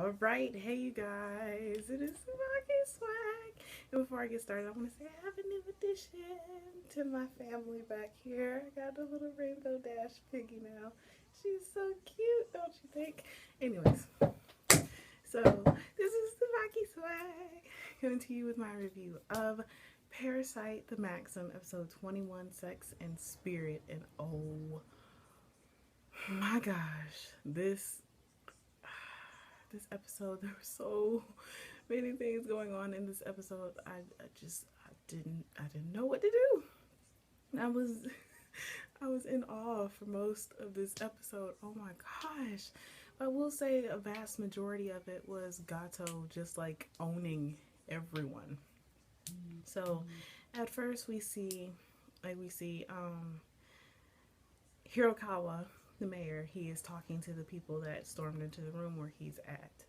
Alright, hey you guys, it is TsubakiSwagg. And before I get started, I want to say I have a new addition to my family back here. I got a little rainbow dash piggy now. She's so cute, don't you think? Anyways, so this is TsubakiSwagg coming to you with my review of Parasyte the Maxim, episode 21, Sex and Spirit. And oh my gosh, this episode, there were so many things going on in this episode. I didn't know what to do. I was I was in awe for most of this episode. Oh my gosh. I will say a vast majority of it was Gotoh just like owning everyone. So at first we see Hirokawa, the mayor. He is talking to the people that stormed into the room where he's at.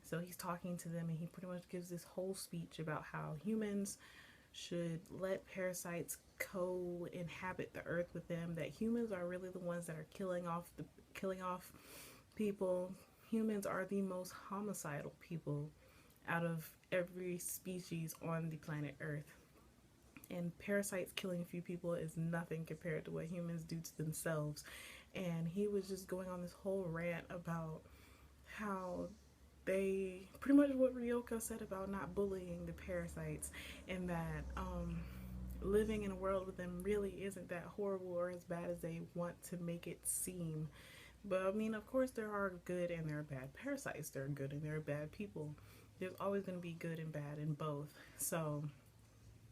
So he's talking to them, and he pretty much gives this whole speech about how humans should let parasites co-inhabit the earth with them, that humans are really the ones that are killing off people. Humans are the most homicidal people out of every species on the planet Earth. And parasites killing a few people is nothing compared to what humans do to themselves. And he was just going on this whole rant about how they, pretty much what Ryoko said about not bullying the parasites, and that living in a world with them really isn't that horrible or as bad as they want to make it seem. But I mean, of course, there are good and there are bad parasites. There are good and there are bad people. There's always going to be good and bad in both. So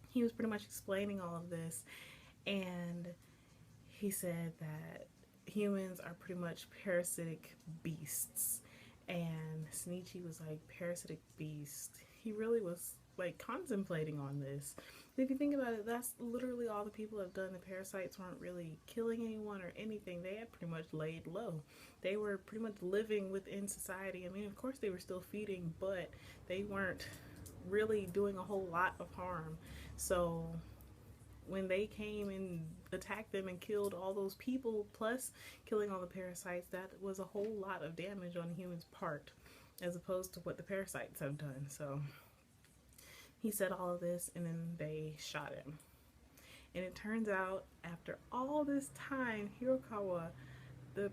he was pretty much explaining all of this, and he said that humans are pretty much parasitic beasts. And Shinichi was like, parasitic beast. He really was like contemplating on this. If you think about it, that's literally all the people have done. The parasites weren't really killing anyone or anything. They had pretty much laid low. They were pretty much living within society. I mean, of course they were still feeding, but they weren't really doing a whole lot of harm. So when they came and attacked them and killed all those people, plus killing all the parasites, that was a whole lot of damage on the human's part, as opposed to what the parasites have done. So he said all of this, and then they shot him. And it turns out, after all this time, Hirokawa, the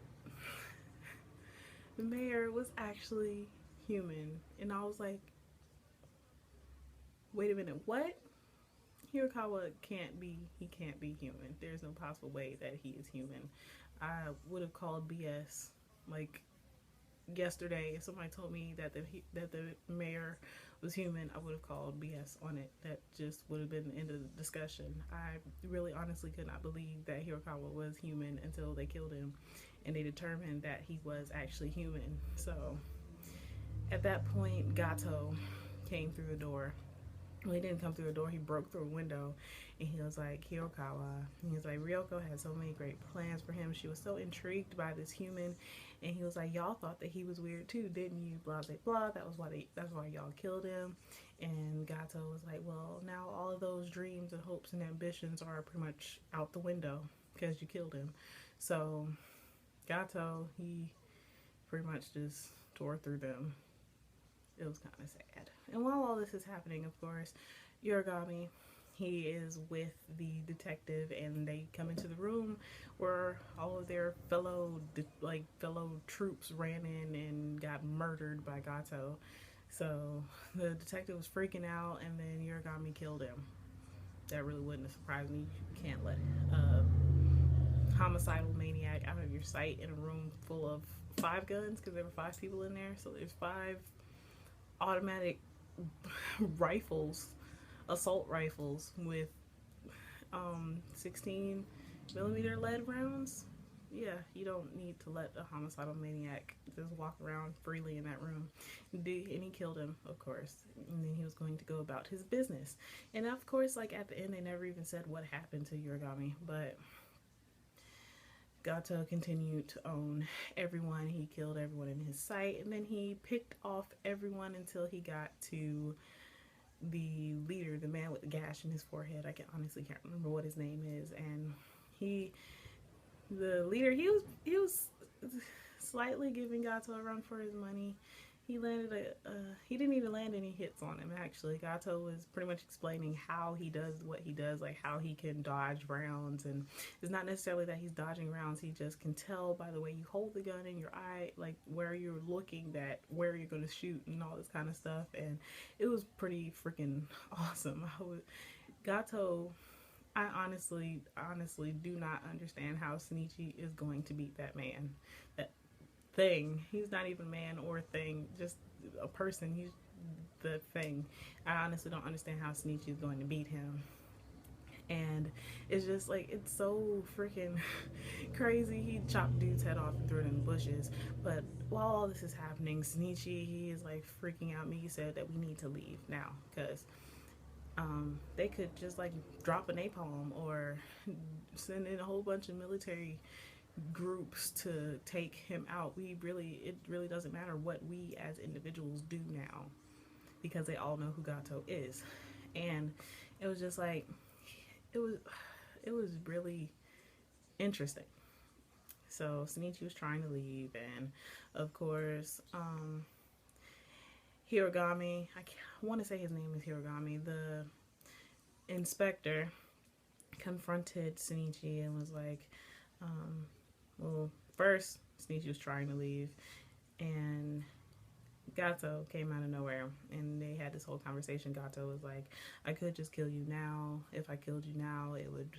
mayor, was actually human. And I was like, wait a minute, what? Hirokawa can't be human. There's no possible way that he is human. I would have called BS like yesterday. If somebody told me that the mayor was human, I would have called BS on it. That just would have been the end of the discussion. I really honestly could not believe that Hirokawa was human until they killed him and they determined that he was actually human. So at that point, Gotoh came through the door. Well, he didn't come through the door, he broke through a window, and he was like, Hirokawa, he was like, Ryoko had so many great plans for him. She was so intrigued by this human, and he was like, y'all thought that he was weird too, didn't you? Blah, blah, blah. That's why y'all killed him. And Gotoh was like, well, now all of those dreams and hopes and ambitions are pretty much out the window because you killed him. So Gotoh, he pretty much just tore through them. It was kind of sad. And while all this is happening, of course, Yorigami, he is with the detective, and they come into the room where all of their fellow troops ran in and got murdered by Gotoh. So the detective was freaking out, and then Yorigami killed him. That really wouldn't have surprised me. You can't let a homicidal maniac out of your sight in a room full of 5 guns, because there were 5 people in there. So there's 5 automatic rifles, assault rifles with 16 millimeter lead rounds. Yeah, you don't need to let a homicidal maniac just walk around freely in that room. And he killed him, of course. And then he was going to go about his business. And of course, like at the end, they never even said what happened to Yorigami, but Gotoh continued to own everyone. He killed everyone in his sight, and then he picked off everyone until he got to the leader, the man with the gash in his forehead. I honestly can't remember what his name is. And the leader, he was slightly giving Gotoh a run for his money. he landed he didn't even land any hits on him. Actually, Gotoh was pretty much explaining how he does what he does, like how he can dodge rounds. And it's not necessarily that he's dodging rounds, he just can tell by the way you hold the gun in your eye, like where you're looking, that where you're going to shoot and all this kind of stuff. And it was pretty freaking awesome. Gotoh, I honestly do not understand how Shinichi is going to beat that man. That thing. He's not even a man or a thing, just a person. He's the thing. I honestly don't understand how Shinichi is going to beat him. And it's just like, it's so freaking crazy. He chopped dude's head off and threw it in the bushes. But while all this is happening, Shinichi, he is like freaking out. Migi said that we need to leave now because they could just like drop a napalm or send in a whole bunch of military groups to take him out. It really doesn't matter what we as individuals do now because they all know who Gotoh is. And it was just like, it was really interesting. So Shinichi was trying to leave, and of course Hirogami, I want to say his name is Hirogami, the inspector, confronted Shinichi and was like, well, first Shinichi was trying to leave, and Gotoh came out of nowhere, and they had this whole conversation. Gotoh was like, I could just kill you now. If I killed you now, it would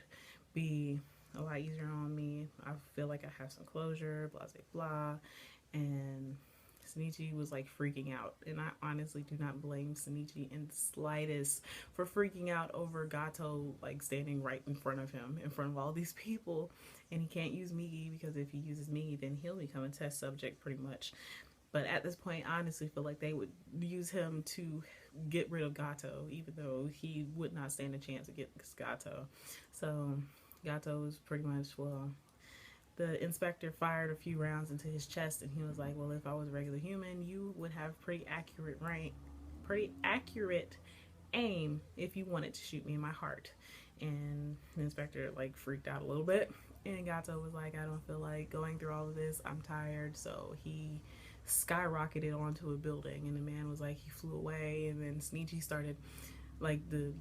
be a lot easier on me. I feel like I have some closure, blah, blah, blah. And Shinichi was like freaking out, and I honestly do not blame Shinichi in the slightest for freaking out over Gotoh like standing right in front of him, in front of all these people, and he can't use Migi because if he uses Migi, then he'll become a test subject pretty much. But at this point, I honestly feel like they would use him to get rid of Gotoh, even though he would not stand a chance against Gotoh. So Gotoh was pretty much, well, the inspector fired a few rounds into his chest, and he was like, well, if I was a regular human, you would have pretty accurate aim if you wanted to shoot me in my heart. And the inspector like freaked out a little bit, and Gotoh was like, I don't feel like going through all of this, I'm tired. So he skyrocketed onto a building, and the man was like, he flew away. And then Shinichi started, like, the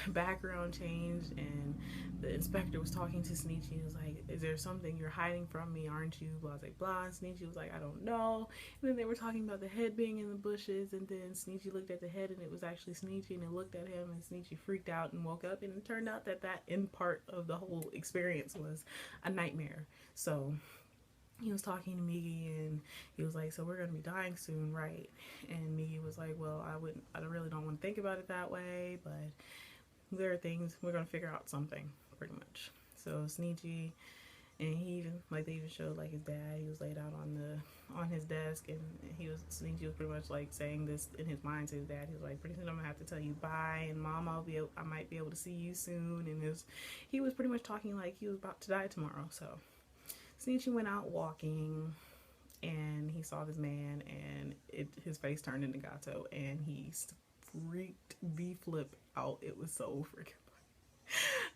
background changed, and the inspector was talking to Shinichi and was like, is there something you're hiding from me, aren't you, blah blah blah. And Shinichi was like, I don't know. And then they were talking about the head being in the bushes, and then Shinichi looked at the head, and it was actually Shinichi, and it looked at him, and Shinichi freaked out and woke up, and it turned out that in part of the whole experience was a nightmare. So he was talking to Migi, and he was like, so we're going to be dying soon, right? And Migi was like, well, I really don't want to think about it that way, but there are things, we're going to figure out something, pretty much. So Shinichi, and he even, like, they even showed, like, his dad, he was laid out on his desk, and Shinichi was pretty much, like, saying this in his mind to his dad. He was like, pretty soon I'm going to have to tell you bye, and Mom, I might be able to see you soon. And he was pretty much talking like he was about to die tomorrow. So Shinichi went out walking, and he saw this man, and his face turned into Gotoh, and he freaked the flip out. It was so freaking funny.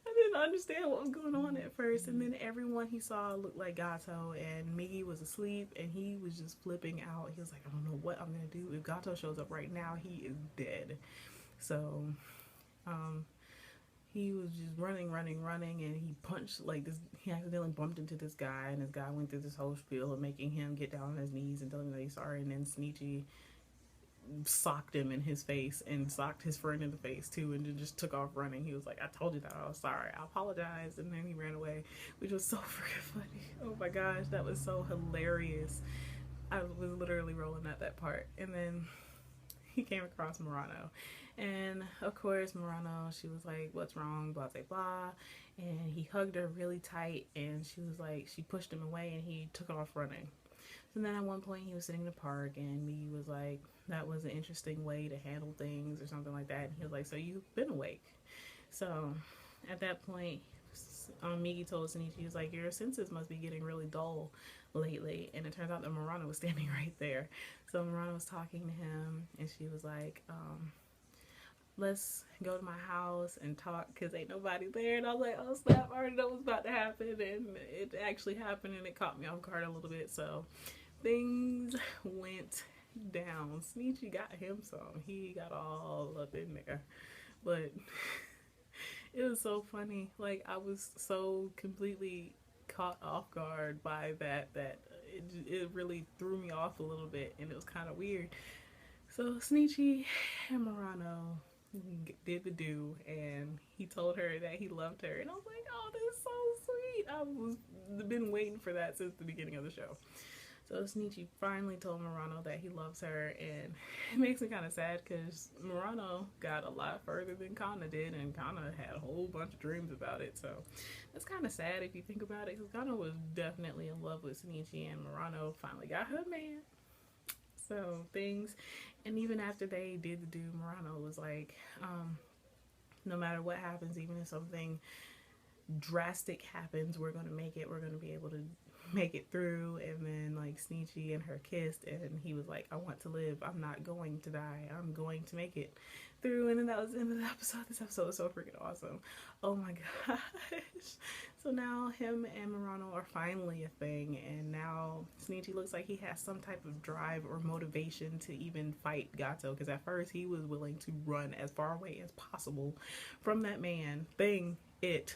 I didn't understand what was going on at first, and then everyone he saw looked like Gotoh, and Migi was asleep, and he was just flipping out. He was like, I don't know what I'm gonna do. If Gotoh shows up right now, he is dead. So he was just running, and he punched, like, this, he accidentally bumped into this guy, and this guy went through this whole spiel of making him get down on his knees and telling him that he's sorry, and then Shinichi socked him in his face and socked his friend in the face too, and then just took off running. He was like, I told you that I was sorry, I apologize, and then he ran away, which was so freaking funny. Oh my gosh, that was so hilarious. I was literally rolling at that part. And then he came across Murano, and of course Murano, she was like, what's wrong, blah blah blah, and he hugged her really tight, and she was like, she pushed him away, and he took off running. And then at one point he was sitting in the park, and Migi was like, that was an interesting way to handle things or something like that. And he was like, so you've been awake. So at that point, Migi told Shinichi, he was like, your senses must be getting really dull lately. And it turns out that Murano was standing right there. So Murano was talking to him, and she was like, let's go to my house and talk, because ain't nobody there. And I was like, oh snap, I already know what's about to happen. And it actually happened, and it caught me off guard a little bit. So things went down. Sneechi got him some. He got all up in there. But it was so funny. Like, I was so completely caught off guard by that it really threw me off a little bit, and it was kind of weird. So Sneechi and Murano did the do, and he told her that he loved her, and I was like, oh, this is so sweet. I was been waiting for that since the beginning of the show. So Sneechi finally told Murano that he loves her, and it makes me kind of sad because Murano got a lot further than Kana did, and Kana had a whole bunch of dreams about it. So that's kind of sad if you think about it, because Kana was definitely in love with Sneechi, and Murano finally got her man. So things, and even after they did the do, Murano was like, no matter what happens, even if something drastic happens, we're gonna make it. We're gonna be able to make it through. And then like Sneechi and her kissed, and he was like, I want to live. I'm not going to die. I'm going to make it through. And then that was the end of the episode. This episode was so freaking awesome. Oh my gosh. So now him and Murano are finally a thing, and now Sneechi looks like he has some type of drive or motivation to even fight Gotoh, because at first he was willing to run as far away as possible from that man thing, it,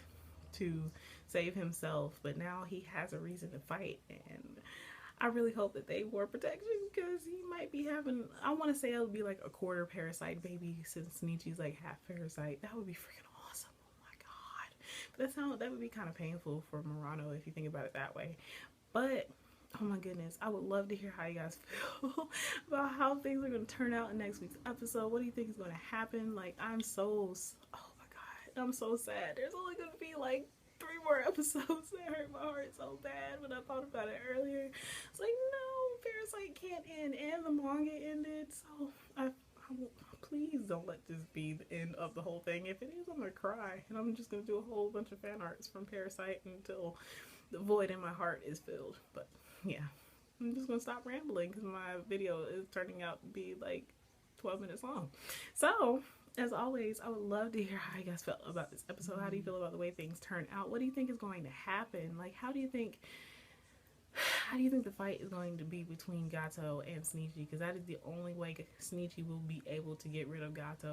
to save himself, but now he has a reason to fight. And I really hope that they wore protection, because he might be having, I want to say it would be like a quarter Parasyte baby, since Sneechi's like half Parasyte. That would be freaking awesome. Oh my god. But that would be kind of painful for Murano if you think about it that way. But oh my goodness, I would love to hear how you guys feel about how things are going to turn out in next week's episode. What do you think is going to happen? Like, oh my god, I'm so sad. There's only going to be like 3 more episodes. That hurt my heart so bad when I thought about it earlier. It's like, no, Parasyte can't end, and the manga ended. So please don't let this be the end of the whole thing. If it is, I'm gonna cry, and I'm just gonna do a whole bunch of fan arts from Parasyte until the void in my heart is filled. But yeah, I'm just gonna stop rambling because my video is turning out to be like 12 minutes long. So as always, I would love to hear how you guys felt about this episode. How do you feel about the way things turn out? What do you think is going to happen? Like, how do you think the fight is going to be between Gotoh and Sneechi? Because that is the only way Sneechi will be able to get rid of Gotoh.